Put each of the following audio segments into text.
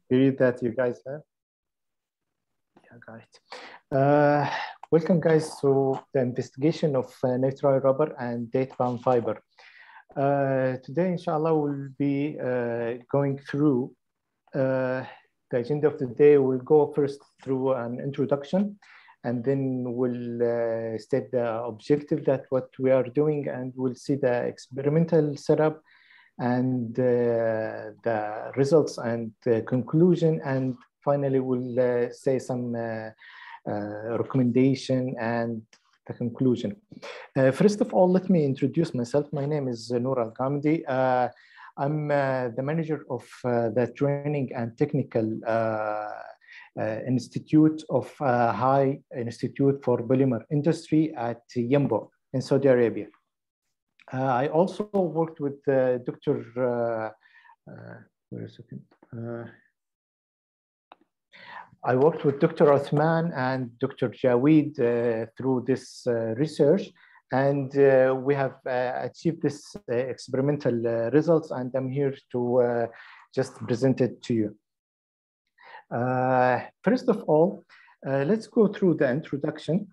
period that you guys have. Yeah, got it. Welcome, guys, to the investigation of nitrile rubber and date-bound fiber. Today, inshallah, we'll be going through the agenda of the day. We'll go first through an introduction, and then we'll state the objective that what we are doing, and we'll see the experimental setup and the results and conclusion, and finally we'll say some recommendation and the conclusion. First of all, let me introduce myself. My name is Noor Alghamdi. I'm the manager of the Training and Technical Institute of HIEI Institute for Polymer Industry at Yanbu in Saudi Arabia. I also worked with Dr. Wait a second. I worked with Dr. Othman and Dr. Jaweed through this research, and we have achieved this experimental results, and I'm here to just present it to you. First of all, let's go through the introduction.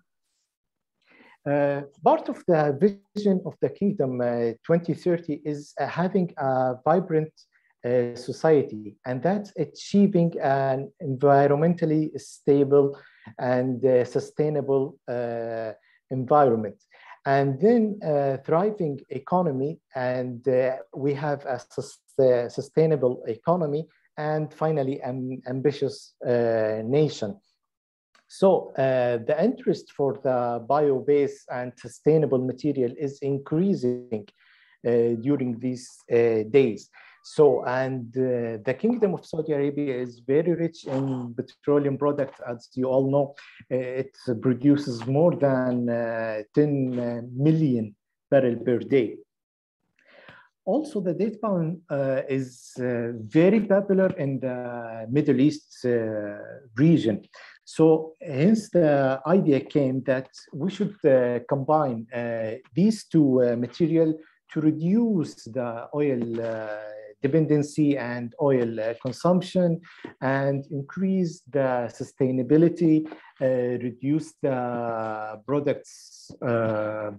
Part of the vision of the Kingdom 2030 is having a vibrant society, and that's achieving an environmentally stable and sustainable environment, and then thriving economy, and we have a sustainable economy, and finally an ambitious nation. So the interest for the bio-based and sustainable material is increasing during these days. So, and the Kingdom of Saudi Arabia is very rich in petroleum products, as you all know. It produces more than 10 million barrels per day. Also, the date-bound is very popular in the Middle East region. So hence the idea came that we should combine these two materials to reduce the oil dependency and oil consumption, and increase the sustainability, reduce the products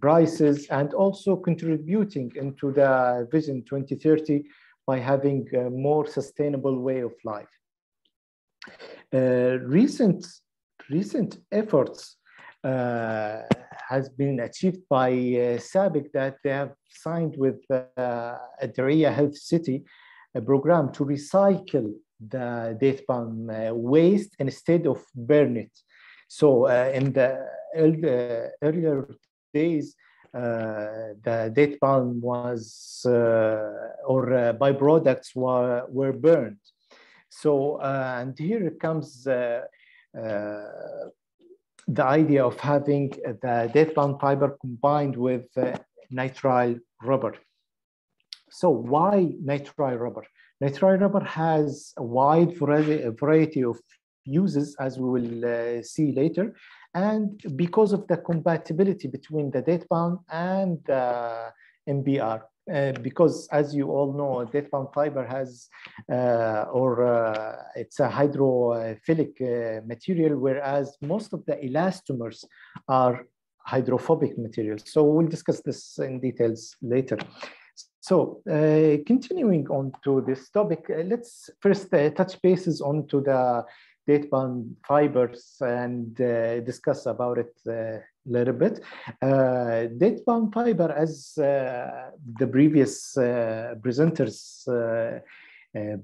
prices, and also contributing into the Vision 2030 by having a more sustainable way of life. Recent efforts has been achieved by SABIC, that they have signed with HIEI Health City a program to recycle the date-bound waste instead of burn it. So in the earlier days, the date-bound was or byproducts were burned. So and here comes the idea of having the date-bound fiber combined with nitrile rubber. So why nitrile rubber? Nitrile rubber has a wide variety of uses, as we will see later, and because of the compatibility between the date-bound and the MBR. Because as you all know, date-bound fiber has, it's a hydrophilic material, whereas most of the elastomers are hydrophobic materials. So we'll discuss this in details later. So continuing on to this topic, let's first touch bases onto the date-bound fibers and discuss about it a little bit. Date-bound fiber, as the previous presenters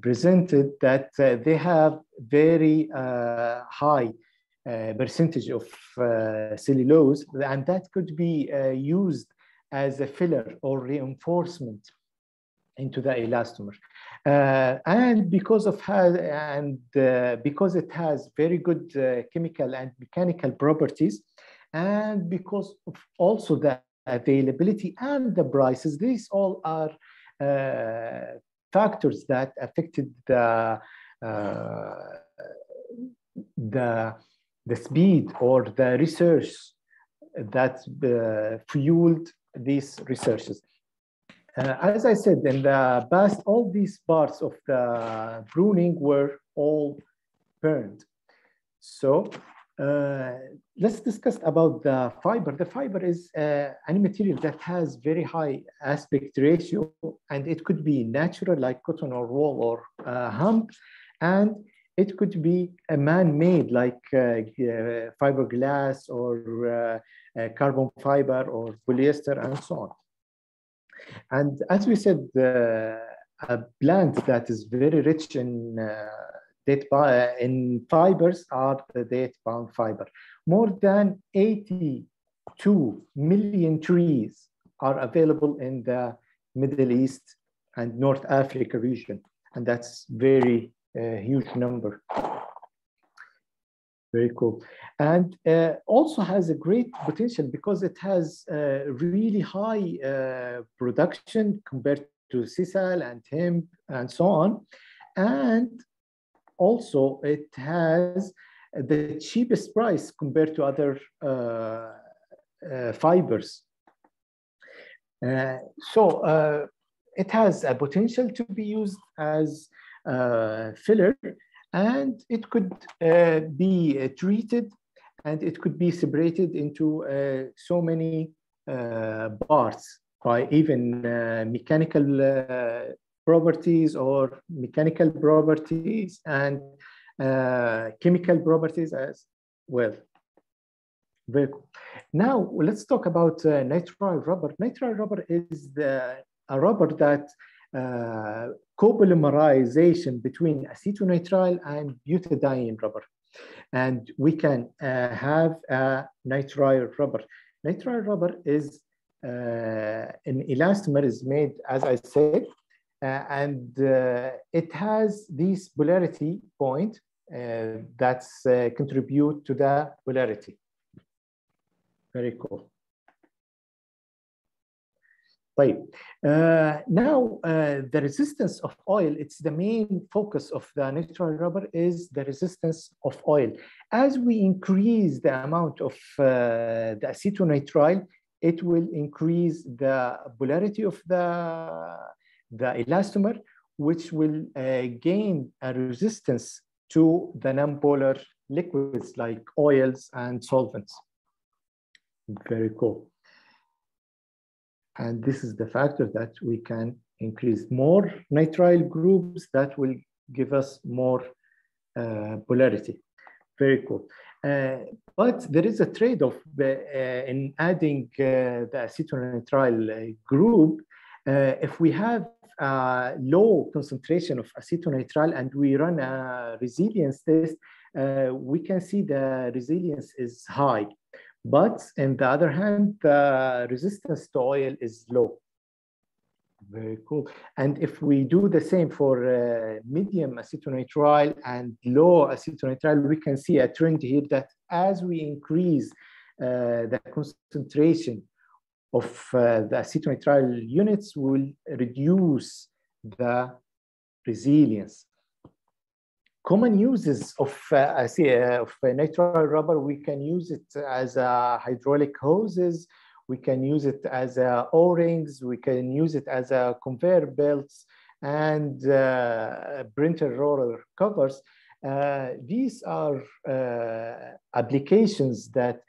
presented, that they have very high percentage of cellulose, and that could be used as a filler or reinforcement into the elastomer. And because of because it has very good chemical and mechanical properties, and because of also the availability and the prices, these all are factors that affected the speed or the research that fueled these researches. As I said, in the past, all these parts of the pruning were all burned. So let's discuss about the fiber. The fiber is any material that has very high aspect ratio, and it could be natural like cotton or wool or hemp, and it could be a man-made like fiberglass or carbon fiber or polyester and so on. And as we said, a plant that is very rich in fibers are the date-bound fiber. More than 82 million trees are available in the Middle East and North Africa region, and that's very huge number. Very cool. And also has a great potential because it has really high production compared to sisal and hemp and so on. And also it has the cheapest price compared to other fibers. So it has a potential to be used as filler, and it could be treated, and it could be separated into so many parts by even mechanical properties or mechanical properties and chemical properties as well. Very cool. Now let's talk about nitrile rubber. Nitrile rubber is a rubber that copolymerization between acetonitrile and butadiene rubber. And we can have a nitrile rubber. Nitrile rubber is an elastomer is made, as I said, and it has this polarity point that's contribute to the polarity. Very cool. Right. Now, the resistance of oil, it's the main focus of the nitrile rubber is the resistance of oil. As we increase the amount of the acetonitrile, it will increase the polarity of the elastomer, which will gain a resistance to the nonpolar liquids like oils and solvents. Very cool. And this is the factor that we can increase more nitrile groups that will give us more polarity. Very cool. But there is a trade-off in adding the acetonitrile group. If we have a low concentration of acetonitrile and we run a resilience test, we can see the resilience is high. But on the other hand, the resistance to oil is low. Very cool. And if we do the same for medium acetonitrile and low acetonitrile, we can see a trend here that as we increase the concentration of the acetonitrile units, will reduce the resilience. Common uses of nitrile rubber, we can use it as hydraulic hoses, we can use it as O-rings, we can use it as conveyor belts and printer roller covers. These are applications that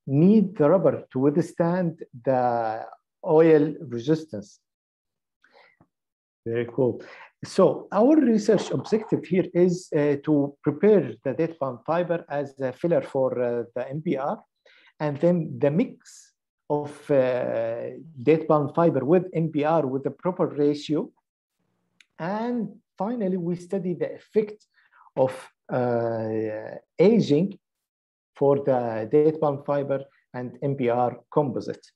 need the rubber to withstand the oil resistance. Very cool. So our research objective here is to prepare the date-bound fiber as a filler for the NPR, and then the mix of date-bound fiber with NPR with the proper ratio. And finally, we study the effect of aging for the date-bound fiber and NPR composite.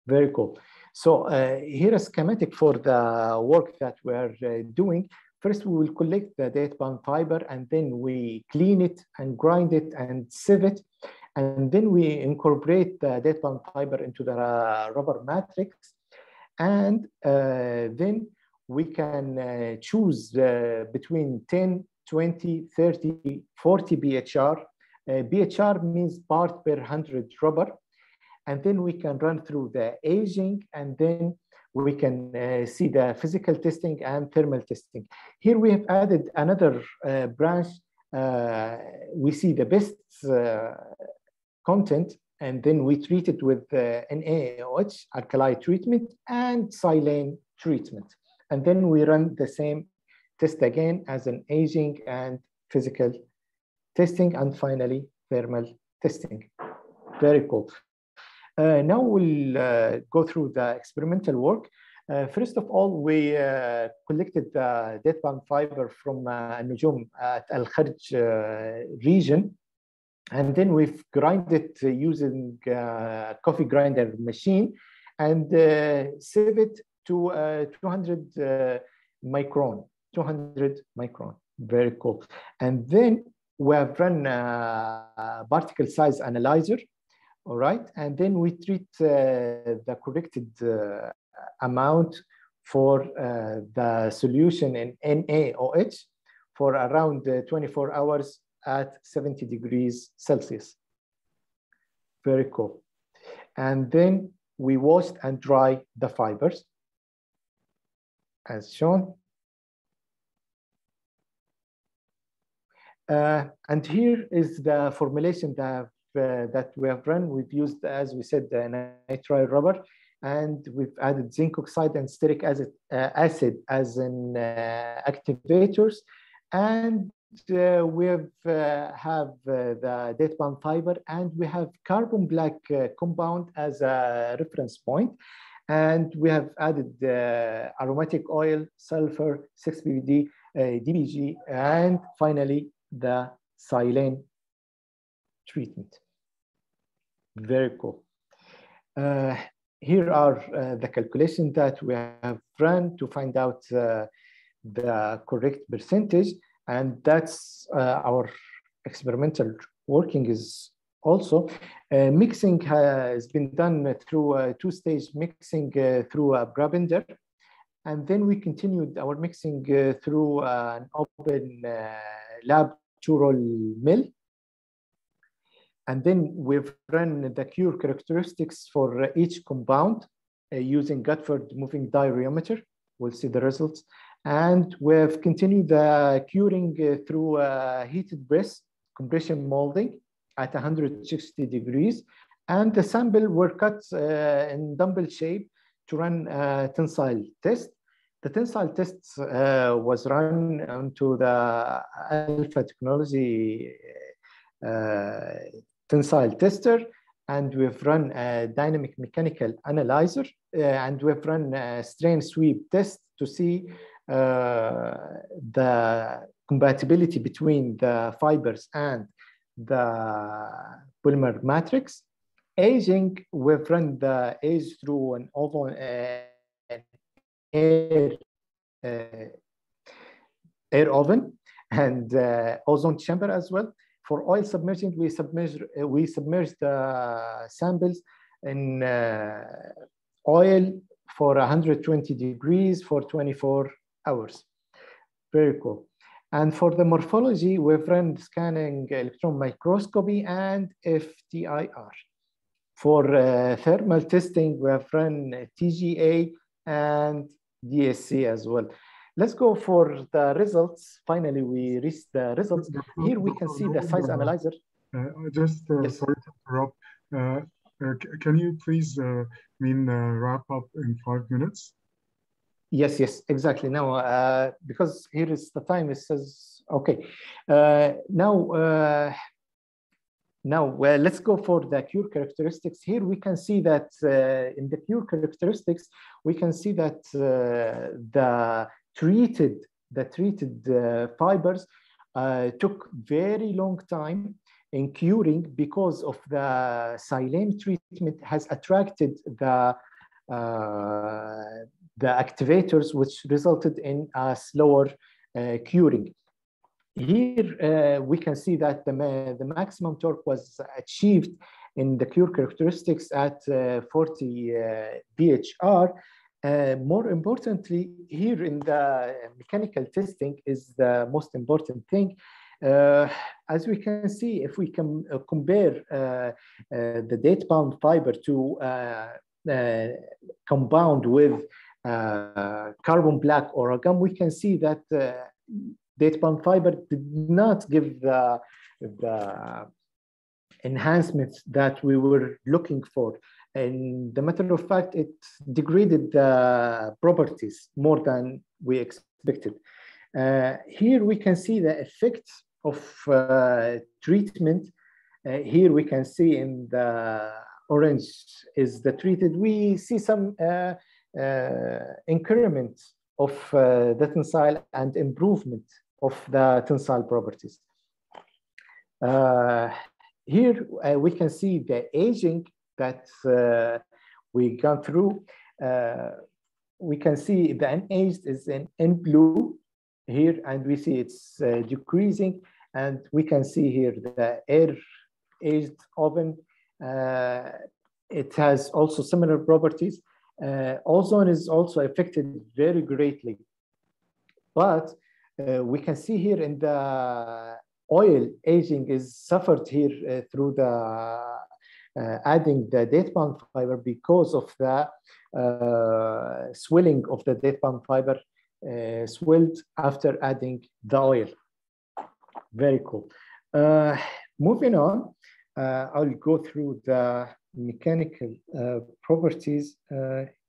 Very cool. So here a schematic for the work that we're doing. First, we will collect the date-bound fiber, and then we clean it and grind it and sieve it. And then we incorporate the date-bound fiber into the rubber matrix. And then we can choose between 10, 20, 30, 40 BHR. BHR means part per 100 rubber. and then we can run through the aging, and then we can see the physical testing and thermal testing. Here we have added another branch. We see the best content, and then we treat it with NaOH, alkali treatment, and Silane treatment. And then we run the same test again as an aging and physical testing, and finally thermal testing. Very cool. Now we'll go through the experimental work. First of all, we collected the date palm fiber from Nujum at Al-Kharj region, and then we've grind it using a coffee grinder machine and sieve it to 200 micron. 200 micron. Very cool. And then we have run a particle size analyzer. All right, and then we treat the corrected amount for the solution in NaOH for around 24 hours at 70 degrees Celsius. Very cool. And then we washed and dry the fibers as shown. And here is the formulation that we have run. We've used, as we said, nitrile rubber, and we've added zinc oxide and stearic acid as an activators, and we have the date palm fiber, and we have carbon black compound as a reference point, and we have added aromatic oil, sulfur, 6-PBD, DBG, and finally the silane treatment. Very cool. Here are the calculations that we have run to find out the correct percentage, and that's our experimental working is also. Mixing has been done through a two-stage mixing through a Brabender, and then we continued our mixing through an open lab two-roll mill. And then we've run the cure characteristics for each compound using Gutford moving diameter. We'll see the results. And we've continued the curing through heated press compression molding at 160 degrees. And the sample were cut in dumbbell shape to run a tensile test. The tensile test was run onto the Alpha Technology tensile tester, and we've run a dynamic mechanical analyzer, and we've run a strain sweep test to see the compatibility between the fibers and the polymer matrix. Aging, we've run the age through an oven air oven and ozone chamber as well. For oil submerging, we submerged the samples in oil for 120 degrees for 24 hours. Very cool. And for the morphology, we've run scanning electron microscopy and FTIR. For thermal testing, we have run TGA and DSC as well. Let's go for the results. Finally, we reached the results. Here we can see the size analyzer. Just yes. Sorry to interrupt. Can you please wrap up in 5 minutes? Yes, exactly. Now, because here is the time, it says, okay. Now, let's go for the cure characteristics. Here we can see that in the cure characteristics, we can see that the treated fibers took very long time in curing because of the silane treatment has attracted the activators, which resulted in a slower curing. Here we can see that the maximum torque was achieved in the cure characteristics at 40 bhr. More importantly, here in the mechanical testing is the most important thing. As we can see, if we can compare the date-bound fiber to compound with carbon black or a gum, we can see that date-bound fiber did not give the enhancements that we were looking for. And the matter of fact, it degraded the properties more than we expected. Here we can see the effect of treatment. Here we can see in the orange is the treated. We see some increment of the tensile and improvement of the tensile properties. Here we can see the aging that we gone through. We can see the unaged is in blue here, and we see it's decreasing, and we can see here the air-aged oven. It has also similar properties. Ozone is also affected very greatly, but we can see here in the oil aging is suffered here through the adding the date-bound fiber because of the swelling of the date-bound fiber swelled after adding the oil. Very cool. Moving on, I'll go through the mechanical properties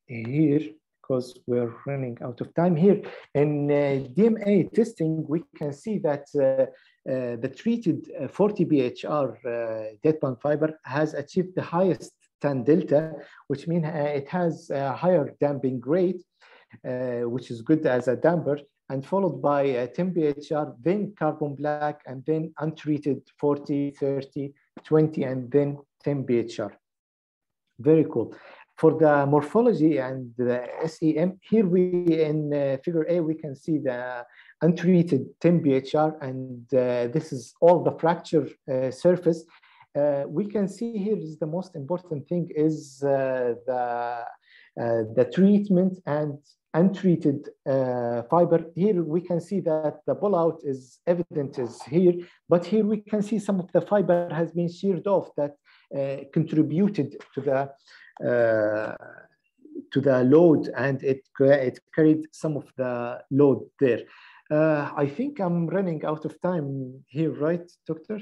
here because we're running out of time here. In DMA testing, we can see that the treated 40 BHR date-bound fiber has achieved the highest tan delta, which means it has a higher damping rate, which is good as a damper, and followed by 10 BHR, then carbon black, and then untreated 40, 30, 20, and then 10 BHR. Very cool. For the morphology and the SEM, here we in figure A, we can see the untreated 10 BHR, and this is all the fracture surface. We can see here is the most important thing is the treatment and untreated fiber. Here we can see that the pullout is evident is here, but here we can see some of the fiber has been sheared off that contributed to the load, and it carried some of the load there. I think I'm running out of time here, right, doctor?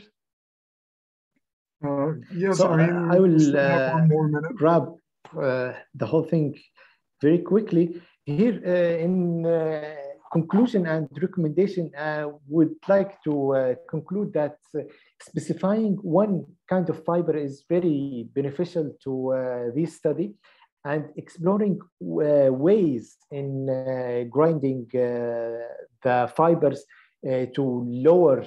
Yes, so I mean, I will have 1 more minute. grab the whole thing very quickly. Here in conclusion and recommendation, I would like to conclude that specifying one kind of fiber is very beneficial to this study, and exploring ways in grinding the fibers to lower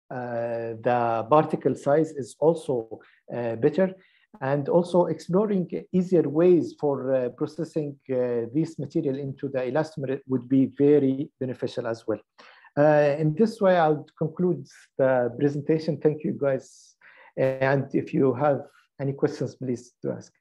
the particle size is also better, and also exploring easier ways for processing this material into the elastomer would be very beneficial as well. In this way, I'll conclude the presentation. Thank you, guys. And if you have any questions, please do ask.